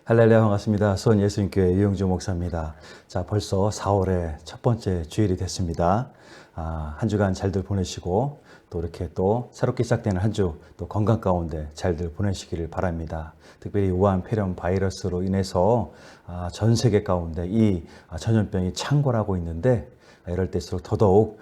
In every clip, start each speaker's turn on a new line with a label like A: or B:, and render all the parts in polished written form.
A: 할렐루야, 반갑습니다. 수원 예수님교회 이영주 목사입니다. 자, 벌써 4월의 첫 번째 주일이 됐습니다. 한 주간 잘들 보내시고 또 이렇게 또 새롭게 시작되는 한 주 또 건강 가운데 잘들 보내시기를 바랍니다. 특별히 우한 폐렴 바이러스로 인해서 전 세계 가운데 이 전염병이 창궐하고 있는데 이럴 때일수록 더더욱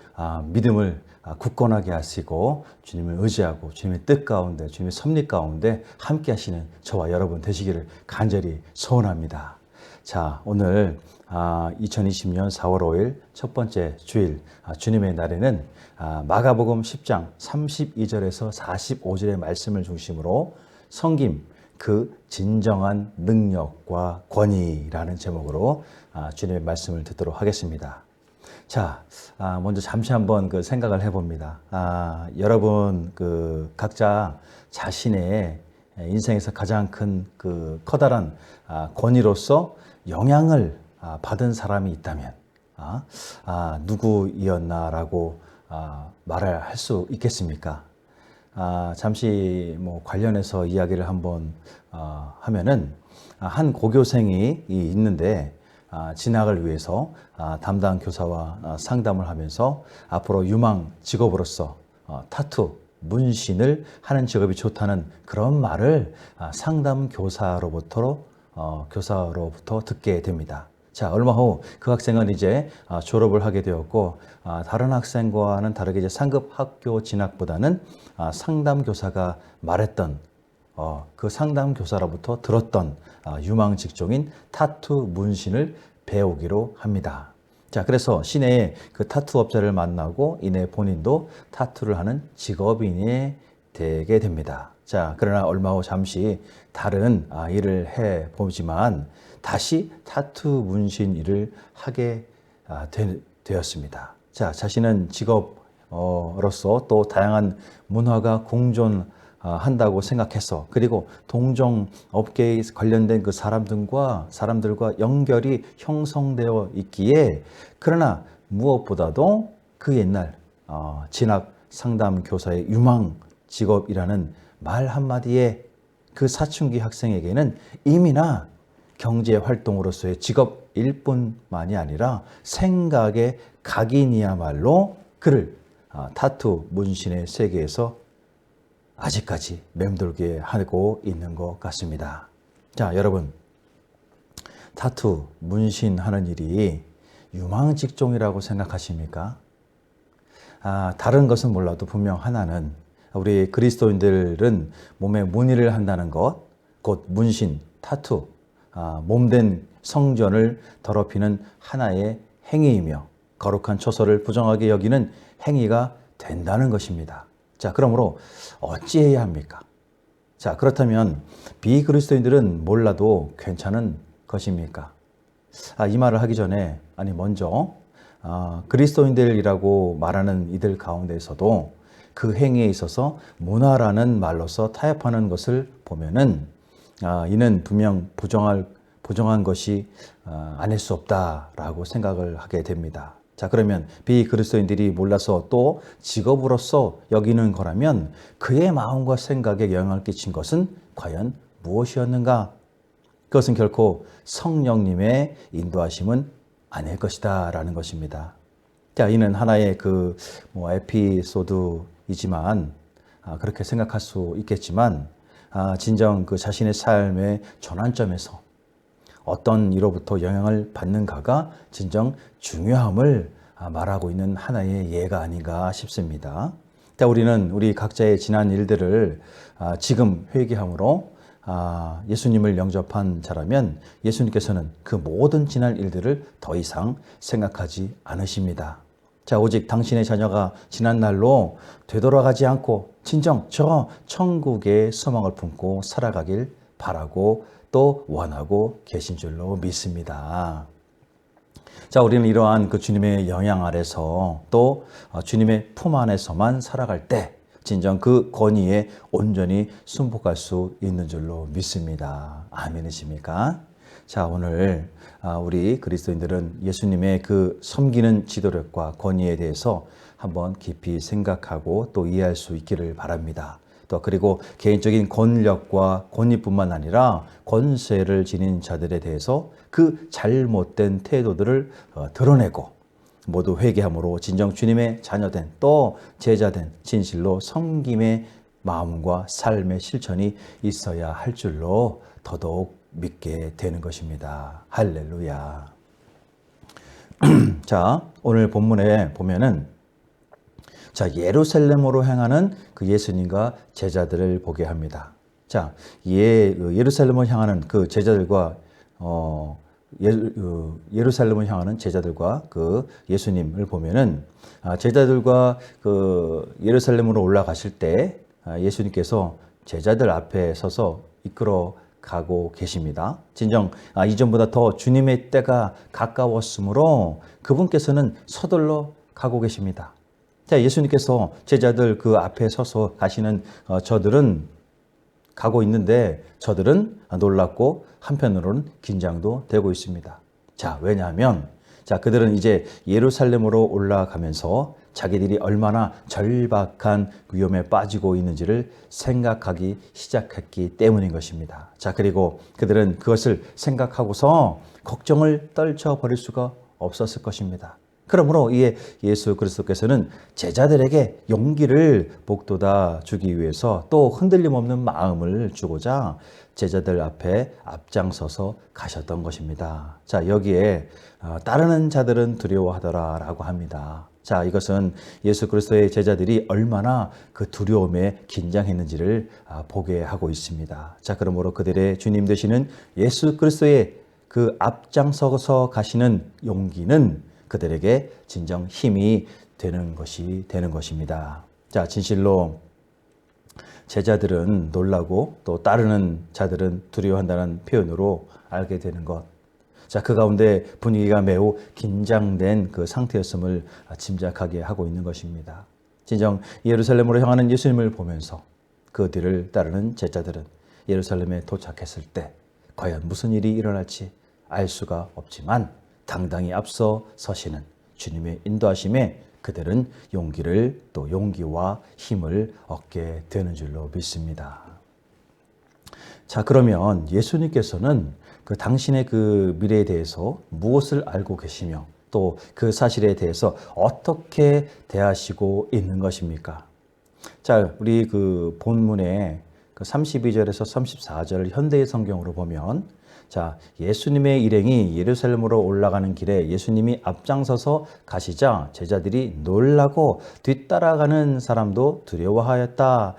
A: 믿음을 굳건하게 하시고 주님을 의지하고 주님의 뜻 가운데 주님의 섭리 가운데 함께 하시는 저와 여러분 되시기를 간절히 소원합니다. 자, 오늘 2020년 4월 5일 첫 번째 주일 주님의 날에는 마가복음 10장 32절에서 45절의 말씀을 중심으로 성김 그 진정한 능력과 권위라는 제목으로 주님의 말씀을 듣도록 하겠습니다. 자, 먼저 잠시 한번 그 생각을 해봅니다. 여러분 각자 자신의 인생에서 가장 큰 그 커다란 권위로서 영향을 받은 사람이 있다면 누구이었나라고 말을 할 수 있겠습니까? 잠시 관련해서 이야기를 한번 하면은 한 고교생이 있는데 진학을 위해서 담당 교사와 상담을 하면서 앞으로 유망 직업으로서 타투, 문신을 하는 직업이 좋다는 그런 말을 상담 교사로부터 듣게 됩니다. 자, 얼마 후 그 학생은 이제 졸업을 하게 되었고 다른 학생과는 다르게 이제 상급 학교 진학보다는 상담 교사가 말했던 그 상담 교사로부터 들었던 유망 직종인 타투 문신을 배우기로 합니다. 자, 그래서 시내에 그 타투 업자를 만나고 이내 본인도 타투를 하는 직업인이 되게 됩니다. 자, 그러나 얼마 후 잠시 다른 일을 해 보지만 다시 타투 문신 일을 하게 되었습니다. 자, 자신은 직업으로서 또 다양한 문화가 공존한다고 생각해서 그리고 동종 업계에 관련된 그 사람들과 연결이 형성되어 있기에 그러나 무엇보다도 그 옛날 진학 상담 교사의 유망 직업이라는 말 한마디에 그 사춘기 학생에게는 이미나 경제 활동으로서의 직업일 뿐만이 아니라 생각의 각인이야말로 그를 타투 문신의 세계에서 아직까지 맴돌게 하고 있는 것 같습니다. 자, 여러분, 타투 문신 하는 일이 유망 직종이라고 생각하십니까? 다른 것은 몰라도 분명 하나는 우리 그리스도인들은 몸에 문의를 한다는 것, 곧 문신, 타투, 몸된 성전을 더럽히는 하나의 행위이며 거룩한 처소를 부정하게 여기는 행위가 된다는 것입니다. 자, 그러므로 어찌해야 합니까? 자, 그렇다면 비그리스도인들은 몰라도 괜찮은 것입니까? 이 말을 하기 전에 먼저 그리스도인들이라고 말하는 이들 가운데서도 그 행위에 있어서 문화라는 말로서 타협하는 것을 보면은 이는 분명 부정한 것이 아닐 수 없다라고 생각을 하게 됩니다. 자, 그러면 비그리스도인들이 몰라서 또 직업으로서 여기는 거라면 그의 마음과 생각에 영향을 끼친 것은 과연 무엇이었는가? 그것은 결코 성령님의 인도하심은 아닐 것이다 라는 것입니다. 자, 이는 하나의 에피소드이지만 그렇게 생각할 수 있겠지만 진정 그 자신의 삶의 전환점에서 어떤 이로부터 영향을 받는가가 진정 중요함을 말하고 있는 하나의 예가 아닌가 싶습니다. 자, 우리 각자의 지난 일들을 지금 회개함으로 예수님을 영접한 자라면 예수님께서는 그 모든 지난 일들을 더 이상 생각하지 않으십니다. 자, 오직 당신의 자녀가 지난 날로 되돌아가지 않고 진정 저 천국의 소망을 품고 살아가길 바라고 또 원하고 계신 줄로 믿습니다. 자, 우리는 이러한 그 주님의 영향 아래서 또 주님의 품 안에서만 살아갈 때 진정 그 권위에 온전히 순복할 수 있는 줄로 믿습니다. 아멘이십니까? 자, 오늘 우리 그리스도인들은 예수님의 그 섬기는 지도력과 권위에 대해서 한번 깊이 생각하고 또 이해할 수 있기를 바랍니다. 또 그리고 개인적인 권력과 권위뿐만 아니라 권세를 지닌 자들에 대해서 그 잘못된 태도들을 드러내고 모두 회개함으로 진정 주님의 자녀된 또 제자된 진실로 섬김의 마음과 삶의 실천이 있어야 할 줄로 더더욱 믿게 되는 것입니다. 할렐루야. 자, 오늘 본문에 보면은 자, 예루살렘으로 향하는 그 예수님과 제자들을 보게 합니다. 자, 예루살렘을 향하는 그 제자들과 예루살렘을 향하는 제자들과 그 예수님을 보면은 제자들과 그 예루살렘으로 올라가실 때 예수님께서 제자들 앞에 서서 이끌어 가고 계십니다. 진정 이전보다 더 주님의 때가 가까웠으므로 그분께서는 서둘러 가고 계십니다. 자, 예수님께서 제자들 그 앞에 서서 가시는 저들은 가고 있는데 저들은 놀랍고 한편으로는 긴장도 되고 있습니다. 자, 왜냐하면 자, 그들은 이제 예루살렘으로 올라가면서 자기들이 얼마나 절박한 위험에 빠지고 있는지를 생각하기 시작했기 때문인 것입니다. 자, 그리고 그들은 그것을 생각하고서 걱정을 떨쳐버릴 수가 없었을 것입니다. 그러므로 이에 예수 그리스도께서는 제자들에게 용기를 북돋아 주기 위해서 또 흔들림 없는 마음을 주고자 제자들 앞에 앞장서서 가셨던 것입니다. 자, 여기에 따르는 자들은 두려워하더라 라고 합니다. 자, 이것은 예수 그리스도의 제자들이 얼마나 그 두려움에 긴장했는지를 보게 하고 있습니다. 자, 그러므로 그들의 주님 되시는 예수 그리스도의 그 앞장서서 가시는 용기는 그들에게 진정 힘이 되는 것입니다. 자, 진실로 제자들은 놀라고 또 따르는 자들은 두려워한다는 표현으로 알게 되는 것. 자, 그 가운데 분위기가 매우 긴장된 그 상태였음을 짐작하게 하고 있는 것입니다. 진정 예루살렘으로 향하는 예수님을 보면서 그 뒤를 따르는 제자들은 예루살렘에 도착했을 때 과연 무슨 일이 일어날지 알 수가 없지만 당당히 앞서 서시는 주님의 인도하심에 그들은 용기와 힘을 얻게 되는 줄로 믿습니다. 자, 그러면 예수님께서는 그 당신의 그 미래에 대해서 무엇을 알고 계시며 또 그 사실에 대해서 어떻게 대하시고 있는 것입니까? 자, 우리 그 본문에 그 32절에서 34절 현대의 성경으로 보면 자, 예수님의 일행이 예루살렘으로 올라가는 길에 예수님이 앞장서서 가시자 제자들이 놀라고 뒤따라가는 사람도 두려워하였다.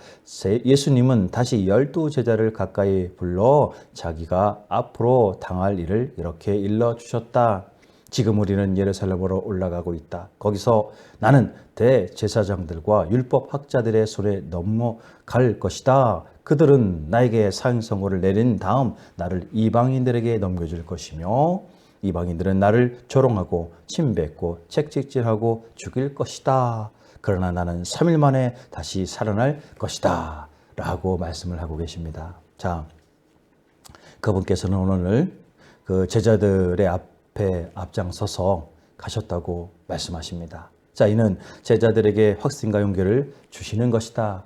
A: 예수님은 다시 12 제자를 가까이 불러 자기가 앞으로 당할 일을 이렇게 일러주셨다. 지금 우리는 예루살렘으로 올라가고 있다. 거기서 나는 대제사장들과 율법학자들의 손에 넘어갈 것이다. 그들은 나에게 사형 선고를 내린 다음 나를 이방인들에게 넘겨줄 것이며 이방인들은 나를 조롱하고 침뱉고 채찍질하고 죽일 것이다. 그러나 나는 3일 만에 다시 살아날 것이다. 라고 말씀을 하고 계십니다. 자, 그분께서는 오늘 그 제자들의 앞에 앞장서서 가셨다고 말씀하십니다. 자, 이는 제자들에게 확신과 용기를 주시는 것이다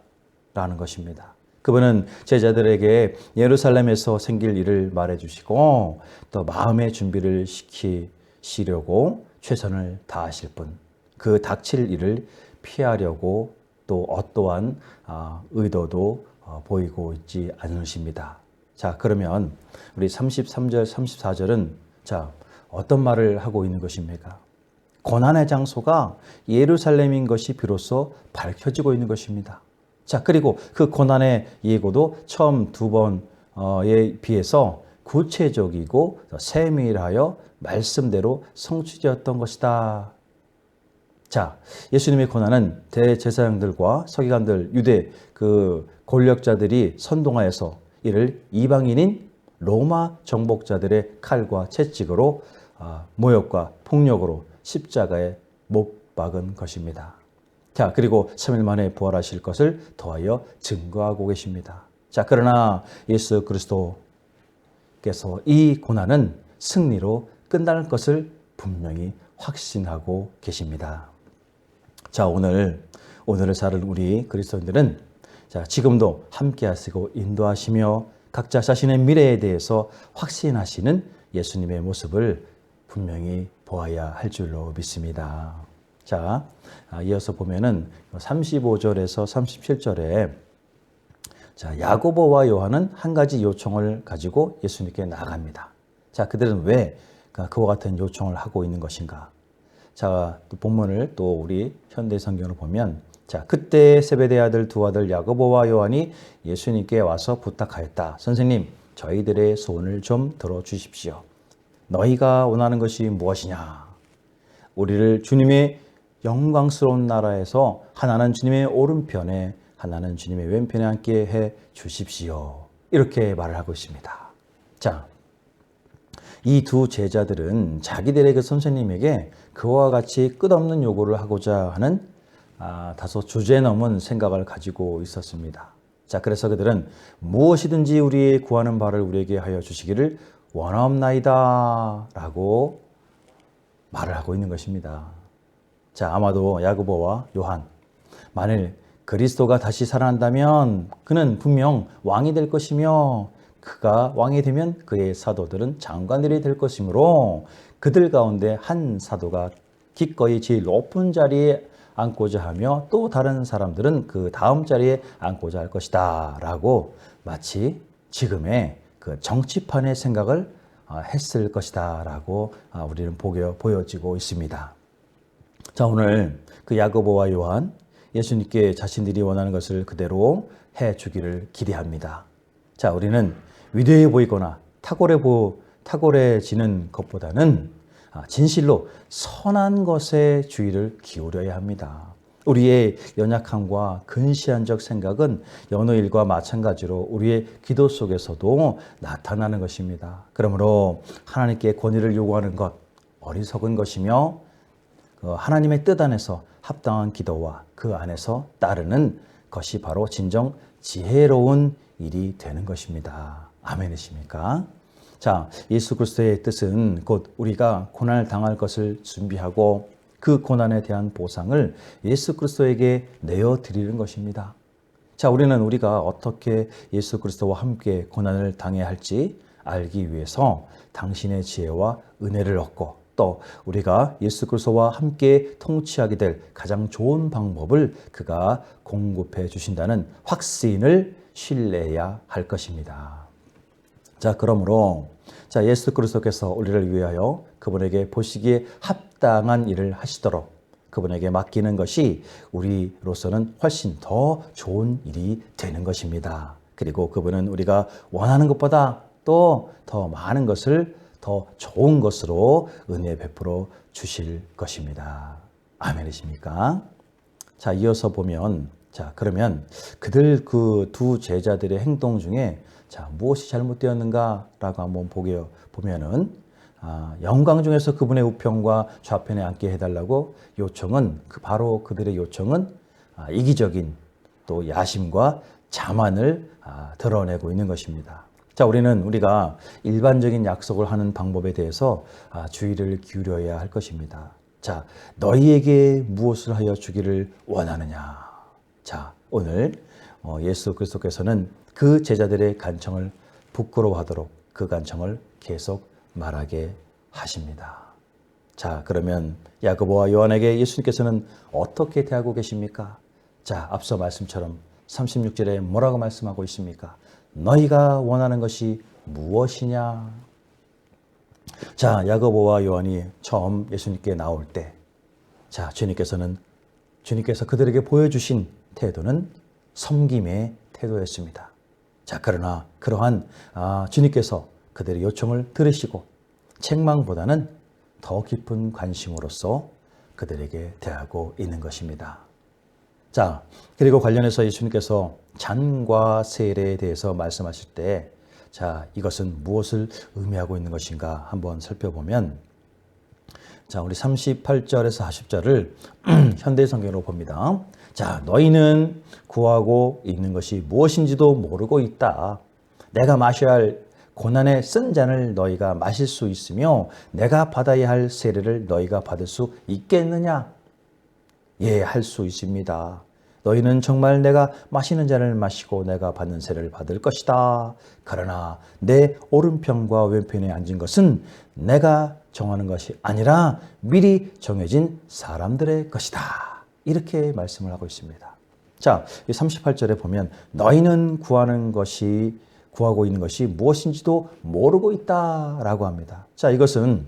A: 라는 것입니다. 그분은 제자들에게 예루살렘에서 생길 일을 말해주시고 또 마음의 준비를 시키시려고 최선을 다하실 분, 그 닥칠 일을 피하려고 또 어떠한 의도도 보이고 있지 않으십니다. 자, 그러면 우리 33절, 34절은 자, 어떤 말을 하고 있는 것입니까? 고난의 장소가 예루살렘인 것이 비로소 밝혀지고 있는 것입니다. 자, 그리고 그 고난의 예고도 처음 2번에 비해서 구체적이고 세밀하여 말씀대로 성취되었던 것이다. 자, 예수님의 고난은 대제사장들과 서기관들, 유대 그 권력자들이 선동하여서 이를 이방인인 로마 정복자들의 칼과 채찍으로 모욕과 폭력으로 십자가에 못 박은 것입니다. 자, 그리고 3일 만에 부활하실 것을 더하여 증거하고 계십니다. 자, 그러나 예수 그리스도께서 이 고난은 승리로 끝날 것을 분명히 확신하고 계십니다. 자, 오늘을 살을 우리 그리스도인들은 자, 지금도 함께 하시고 인도하시며 각자 자신의 미래에 대해서 확신하시는 예수님의 모습을 분명히 보아야 할 줄로 믿습니다. 자, 이어서 보면은 35절에서 37절에 자, 야고보와 요한은 한 가지 요청을 가지고 예수님께 나아갑니다. 자, 그들은 왜 그와 같은 요청을 하고 있는 것인가? 자, 또 본문을 또 우리 현대 성경을 보면 자, 그때 세베대 아들 두 아들 야고보와 요한이 예수님께 와서 부탁하였다. 선생님, 저희들의 소원을 좀 들어주십시오. 너희가 원하는 것이 무엇이냐? 우리를 주님의 영광스러운 나라에서 하나는 주님의 오른편에 하나는 주님의 왼편에 앉게 해 주십시오. 이렇게 말을 하고 있습니다. 자, 이 두 제자들은 자기들의 그 선생님에게 그와 같이 끝없는 요구를 하고자 하는 다소 주제넘은 생각을 가지고 있었습니다. 자, 그래서 그들은 무엇이든지 우리의 구하는 바를 우리에게 하여 주시기를 원하옵나이다 라고 말을 하고 있는 것입니다. 자, 아마도 야고보와 요한, 만일 그리스도가 다시 살아난다면 그는 분명 왕이 될 것이며 그가 왕이 되면 그의 사도들은 장관들이 될 것이므로 그들 가운데 한 사도가 기꺼이 제일 높은 자리에 앉고자 하며 또 다른 사람들은 그 다음 자리에 앉고자 할 것이다 라고 마치 지금의 그 정치판의 생각을 했을 것이다 라고 우리는 보여지고 있습니다. 자, 오늘 그 야고보와 요한 예수님께 자신들이 원하는 것을 그대로 해주기를 기대합니다. 자, 우리는 위대해 보이거나 탁월해지는 것보다는 진실로 선한 것에 주의를 기울여야 합니다. 우리의 연약함과 근시안적 생각은 여느 일과 마찬가지로 우리의 기도 속에서도 나타나는 것입니다. 그러므로 하나님께 권위를 요구하는 것 어리석은 것이며 하나님의 뜻 안에서 합당한 기도와 그 안에서 따르는 것이 바로 진정 지혜로운 일이 되는 것입니다. 아멘이십니까? 자, 예수 그리스도의 뜻은 곧 우리가 고난을 당할 것을 준비하고 그 고난에 대한 보상을 예수 그리스도에게 내어드리는 것입니다. 자, 우리가 어떻게 예수 그리스도와 함께 고난을 당해야 할지 알기 위해서 당신의 지혜와 은혜를 얻고 또 우리가 예수 그리스도와 함께 통치하게 될 가장 좋은 방법을 그가 공급해 주신다는 확신을 신뢰해야 할 것입니다. 자, 그러므로 예수 그리스도께서 우리를 위하여 그분에게 보시기에 합당한 일을 하시도록 그분에게 맡기는 것이 우리로서는 훨씬 더 좋은 일이 되는 것입니다. 그리고 그분은 우리가 원하는 것보다 또 더 많은 것을 더 좋은 것으로 은혜 베풀어 주실 것입니다. 아멘이십니까? 자, 이어서 보면 그러면 그들 그 두 제자들의 행동 중에 무엇이 잘못되었는가라고 한번 보면은 영광 중에서 그분의 우편과 좌편에 앉게 해달라고 요청은 바로 그들의 요청은 이기적인 또 야심과 자만을 드러내고 있는 것입니다. 자, 우리가 일반적인 약속을 하는 방법에 대해서 주의를 기울여야 할 것입니다. 자, 너희에게 무엇을 하여 주기를 원하느냐? 자, 오늘 예수 그리스도께서는 그 제자들의 간청을 부끄러워하도록 그 간청을 계속 말하게 하십니다. 자, 그러면 야고보와 요한에게 예수님께서는 어떻게 대하고 계십니까? 자, 앞서 말씀처럼 36절에 뭐라고 말씀하고 있습니까? 너희가 원하는 것이 무엇이냐? 자, 야고보와 요한이 처음 예수님께 나올 때, 주님께서 그들에게 보여주신 태도는 섬김의 태도였습니다. 자, 그러나 그러한 주님께서 그들의 요청을 들으시고 책망보다는 더 깊은 관심으로서 그들에게 대하고 있는 것입니다. 자, 그리고 관련해서 예수님께서 잔과 세례에 대해서 말씀하실 때, 이것은 무엇을 의미하고 있는 것인가 한번 살펴보면, 우리 38절에서 40절을 현대 성경으로 봅니다. 자, 너희는 구하고 있는 것이 무엇인지도 모르고 있다. 내가 마셔야 할 고난의 쓴 잔을 너희가 마실 수 있으며 내가 받아야 할 세례를 너희가 받을 수 있겠느냐? 예, 할 수 있습니다. 너희는 정말 내가 마시는 잔을 마시고 내가 받는 세를 받을 것이다. 그러나 내 오른편과 왼편에 앉은 것은 내가 정하는 것이 아니라 미리 정해진 사람들의 것이다. 이렇게 말씀을 하고 있습니다. 자, 38절에 보면 너희는 구하고 있는 것이 무엇인지도 모르고 있다라고 합니다. 자, 이것은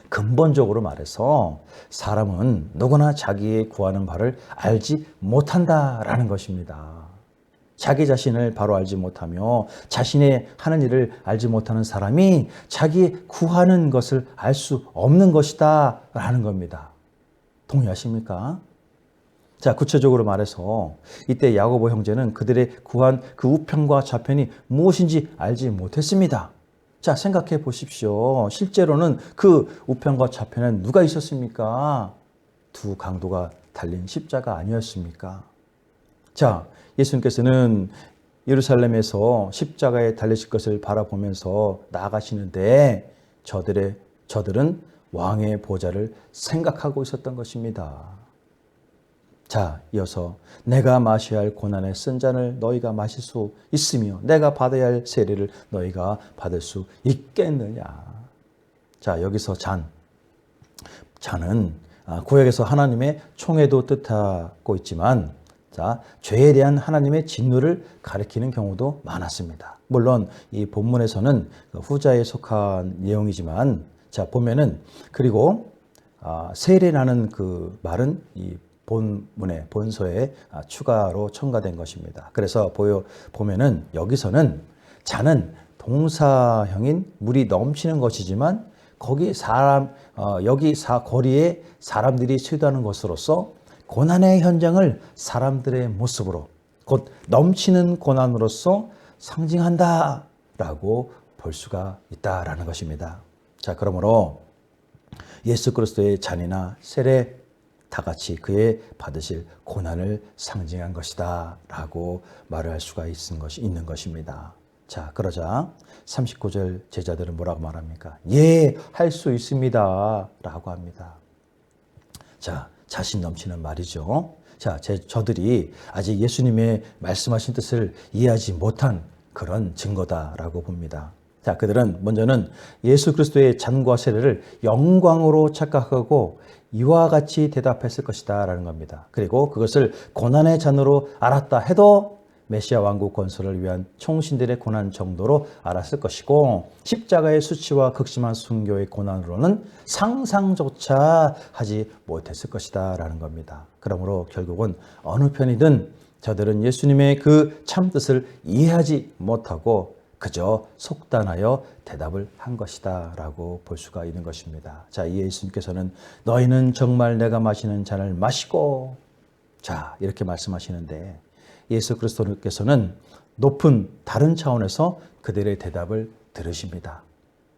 A: 근본적으로 말해서 사람은 누구나 자기의 구하는 바를 알지 못한다라는 것입니다. 자기 자신을 바로 알지 못하며 자신의 하는 일을 알지 못하는 사람이 자기의 구하는 것을 알 수 없는 것이다 라는 겁니다. 동의하십니까? 자, 구체적으로 말해서 이때 야고보 형제는 그들의 구한 그 우편과 좌편이 무엇인지 알지 못했습니다. 자, 생각해 보십시오. 실제로는 그 우편과 좌편엔 누가 있었습니까? 두 강도가 달린 십자가 아니었습니까? 자, 예수님께서는 예루살렘에서 십자가에 달리실 것을 바라보면서 나아가시는데 저들은 왕의 보좌를 생각하고 있었던 것입니다. 자, 이어서 내가 마셔야 할 고난의 쓴 잔을 너희가 마실 수 있으며 내가 받아야 할 세례를 너희가 받을 수 있겠느냐. 자, 여기서 잔은 구약에서 하나님의 총회도 뜻하고 있지만 자, 죄에 대한 하나님의 진노를 가리키는 경우도 많았습니다. 물론 이 본문에서는 후자에 속한 내용이지만 자, 보면은 그리고 세례라는 그 말은 이 본서에 추가로 첨가된 것입니다. 그래서 보면은 여기서는 잔은 동사형인 물이 넘치는 것이지만 여기 거리에 사람들이 취도하는 것으로서 고난의 현장을 사람들의 모습으로 곧 넘치는 고난으로서 상징한다라고 볼 수가 있다라는 것입니다. 자, 그러므로 예수 그리스도의 잔이나 세례 다 같이 그의 받으실 고난을 상징한 것이다 라고 말을 할 수가 있는 것입니다. 자, 그러자 39절 제자들은 뭐라고 말합니까? 예, 할 수 있습니다 라고 합니다. 자, 자신 넘치는 말이죠. 자, 저들이 아직 예수님의 말씀하신 뜻을 이해하지 못한 그런 증거다라고 봅니다. 자, 그들은 먼저는 예수 그리스도의 잔과 세례를 영광으로 착각하고 이와 같이 대답했을 것이다 라는 겁니다. 그리고 그것을 고난의 잔으로 알았다 해도 메시아 왕국 건설을 위한 총신들의 고난 정도로 알았을 것이고 십자가의 수치와 극심한 순교의 고난으로는 상상조차 하지 못했을 것이다 라는 겁니다. 그러므로 결국은 어느 편이든 저들은 예수님의 그 참뜻을 이해하지 못하고 그저 속단하여 대답을 한 것이다 라고 볼 수가 있는 것입니다. 자, 이 예수님께서는 너희는 정말 내가 마시는 잔을 마시고 자, 이렇게 말씀하시는데 예수 그리스도께서는 높은 다른 차원에서 그들의 대답을 들으십니다.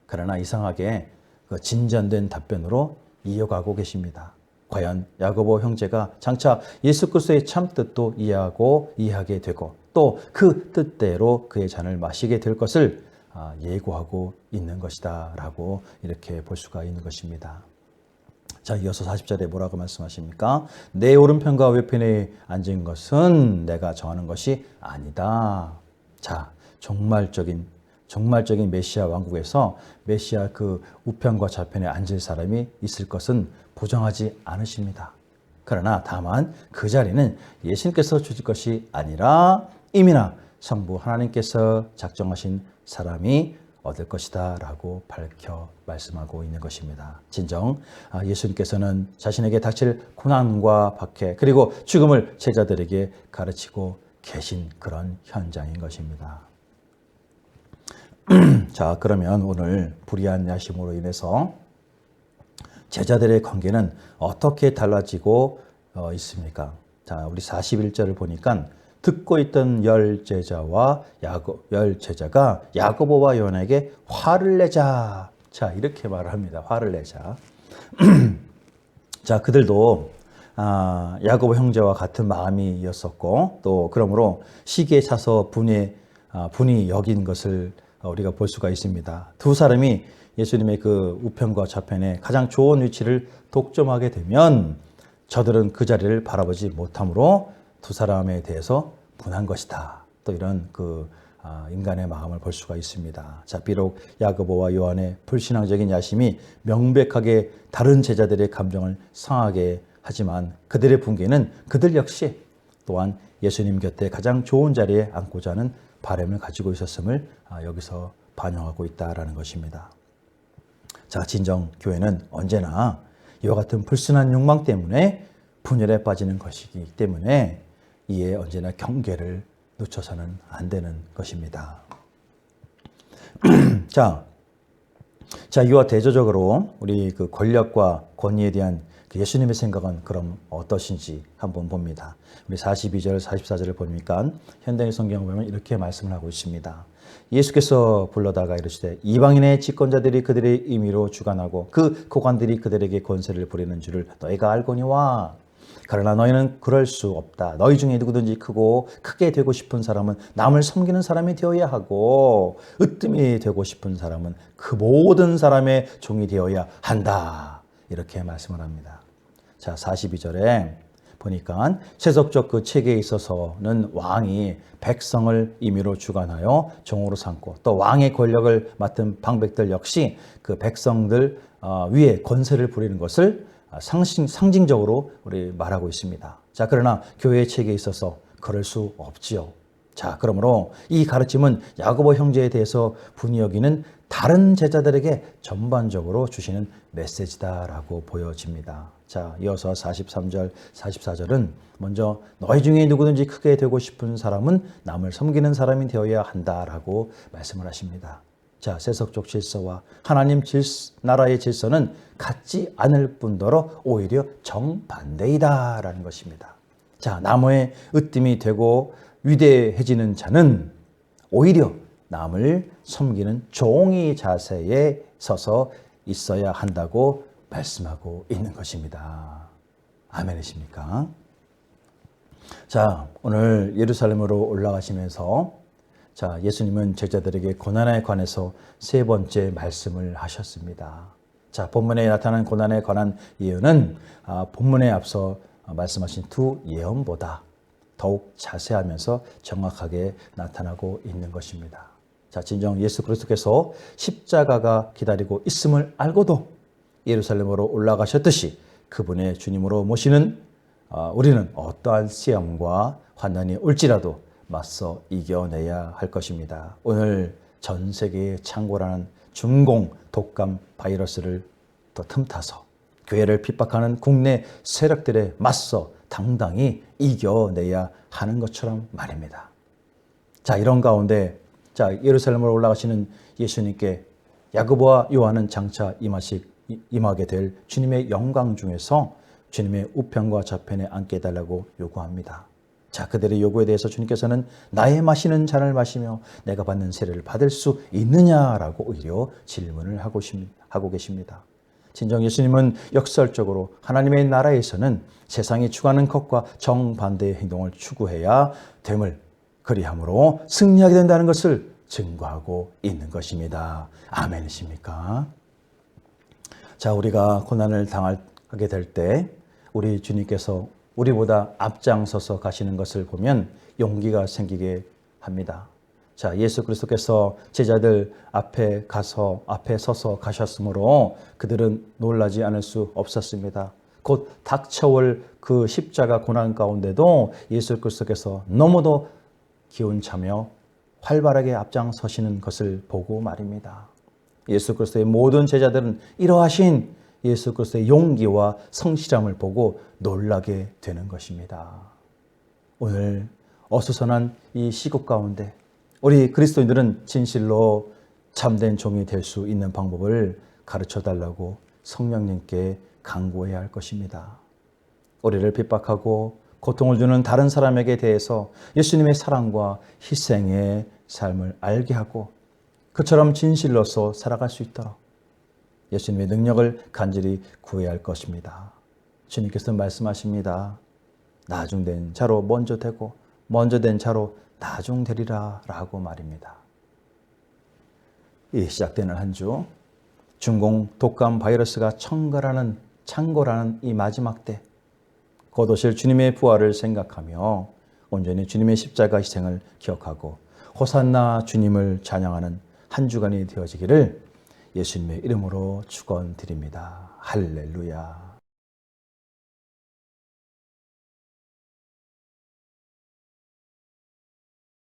A: 그러나 이상하게 그 진전된 답변으로 이어가고 계십니다. 과연 야고보 형제가 장차 예수 그리스도의 참뜻도 이해하게 되고 또 그 뜻대로 그의 잔을 마시게 될 것을 예고하고 있는 것이다 라고 이렇게 볼 수가 있는 것입니다. 자, 이어서 40절에 뭐라고 말씀하십니까? 내 오른편과 왼편에 앉은 것은 내가 정하는 것이 아니다. 자, 종말적인 메시아 왕국에서 메시아 그 우편과 좌편에 앉을 사람이 있을 것은 보장하지 않으십니다. 그러나 다만 그 자리는 예수님께서 주실 것이 아니라 이미나 성부 하나님께서 작정하신 사람이 얻을 것이다 라고 밝혀 말씀하고 있는 것입니다. 진정 예수님께서는 자신에게 닥칠 고난과 박해 그리고 죽음을 제자들에게 가르치고 계신 그런 현장인 것입니다. 자, 그러면 오늘 불의한 야심으로 인해서 제자들의 관계는 어떻게 달라지고 있습니까? 자, 우리 41절을 보니까 듣고 있던 열 제자가 야고보와 요한에게 화를 내자. 자, 이렇게 말을 합니다. 화를 내자. 자, 그들도 야고보 형제와 같은 마음이었었고 또 그러므로 시기에 차서 분이 여긴 것을 우리가 볼 수가 있습니다. 두 사람이 예수님의 그 우편과 좌편에 가장 좋은 위치를 독점하게 되면 저들은 그 자리를 바라보지 못하므로 두 사람에 대해서 분한 것이다. 또 이런 인간의 마음을 볼 수가 있습니다. 자, 비록 야고보와 요한의 불신앙적인 야심이 명백하게 다른 제자들의 감정을 상하게 하지만 그들의 분개는 그들 역시 또한 예수님 곁에 가장 좋은 자리에 앉고자 하는 바람을 가지고 있었음을 여기서 반영하고 있다라는 것입니다. 자, 진정 교회는 언제나 이와 같은 불순한 욕망 때문에 분열에 빠지는 것이기 때문에 이에 언제나 경계를 놓쳐서는 안 되는 것입니다. 자, 이와 대조적으로 우리 그 권력과 권위에 대한 예수님의 생각은 그럼 어떠신지 한번 봅니다. 우리 42절, 44절을 보니까 현대의 성경을 보면 이렇게 말씀을 하고 있습니다. 예수께서 불러다가 이르시되 이방인의 집권자들이 그들의 임의로 주관하고 그 고관들이 그들에게 권세를 부리는 줄을 너희가 알거니와 그러나 너희는 그럴 수 없다. 너희 중에 누구든지 크게 되고 싶은 사람은 남을 섬기는 사람이 되어야 하고 으뜸이 되고 싶은 사람은 그 모든 사람의 종이 되어야 한다. 이렇게 말씀을 합니다. 자, 42절에 보니까 세속적 그 체계에 있어서는 왕이 백성을 임의로 주관하여 종으로 삼고 또 왕의 권력을 맡은 방백들 역시 그 백성들 위에 권세를 부리는 것을 상징적으로 우리 말하고 있습니다. 자, 그러나 교회의 체계에 있어서 그럴 수 없지요. 자, 그러므로 이 가르침은 야고보 형제에 대해서 분이 여기는 다른 제자들에게 전반적으로 주시는 메시지다라고 보여집니다. 자, 이어서 43절, 44절은 먼저 너희 중에 누구든지 크게 되고 싶은 사람은 남을 섬기는 사람이 되어야 한다라고 말씀을 하십니다. 자, 세속적 질서와 하나님 나라의 질서는 같지 않을 뿐더러 오히려 정반대이다라는 것입니다. 자, 남의 으뜸이 되고 위대해지는 자는 오히려 남을 섬기는 종의 자세에 서서 있어야 한다고 말씀하고 있는 것입니다. 아멘이십니까? 자, 오늘 예루살렘으로 올라가시면서 자, 예수님은 제자들에게 고난에 관해서 세 번째 말씀을 하셨습니다. 자, 본문에 나타난 고난에 관한 예언은 본문에 앞서 말씀하신 두 예언보다 더욱 자세하면서 정확하게 나타나고 있는 것입니다. 자, 진정 예수 그리스도께서 십자가가 기다리고 있음을 알고도 예루살렘으로 올라가셨듯이 그분의 주님으로 모시는 우리는 어떠한 시험과 환난이 올지라도 맞서 이겨내야 할 것입니다. 오늘 전 세계에 창궐하는 중공 독감 바이러스를 더 틈타서 교회를 핍박하는 국내 세력들에 맞서 당당히 이겨내야 하는 것처럼 말입니다. 자, 이런 가운데 예루살렘으로 올라가시는 예수님께 야고보와 요한은 장차 임하게 될 주님의 영광 중에서 주님의 우편과 좌편에 앉게 해달라고 요구합니다. 자, 그들의 요구에 대해서 주님께서는 나의 마시는 잔을 마시며 내가 받는 세례를 받을 수 있느냐라고 오히려 질문을 하고 계십니다. 진정 예수님은 역설적으로 하나님의 나라에서는 세상이 추구하는 것과 정반대의 행동을 추구해야 됨을 그리함으로 승리하게 된다는 것을 증거하고 있는 것입니다. 아멘이십니까? 자, 우리가 고난을 당하게 될 때 우리 주님께서 우리보다 앞장서서 가시는 것을 보면 용기가 생기게 합니다. 자, 예수 그리스도께서 제자들 앞에 서서 가셨으므로 그들은 놀라지 않을 수 없었습니다. 곧 닥쳐올 그 십자가 고난 가운데도 예수 그리스도께서 너무도 기운차며 활발하게 앞장서시는 것을 보고 말입니다. 예수 그리스도의 모든 제자들은 이러하신 예수 그리스도의 용기와 성실함을 보고 놀라게 되는 것입니다. 오늘 어수선한 이 시국 가운데 우리 그리스도인들은 진실로 참된 종이 될 수 있는 방법을 가르쳐달라고 성령님께 간구해야 할 것입니다. 우리를 핍박하고 고통을 주는 다른 사람에게 대해서 예수님의 사랑과 희생의 삶을 알게 하고 그처럼 진실로서 살아갈 수 있도록 예수님의 능력을 간절히 구해야 할 것입니다. 주님께서 말씀하십니다. 나중된 자로 먼저 되고 먼저 된 자로 나중되리라 라고 말입니다. 이 시작되는 한 주 중공 독감 바이러스가 창궐하는 이 마지막 때 곧 오실 주님의 부활을 생각하며 온전히 주님의 십자가 희생을 기억하고 호산나 주님을 찬양하는 한 주간이 되어지기를 예수님의 이름으로 축원드립니다. 할렐루야.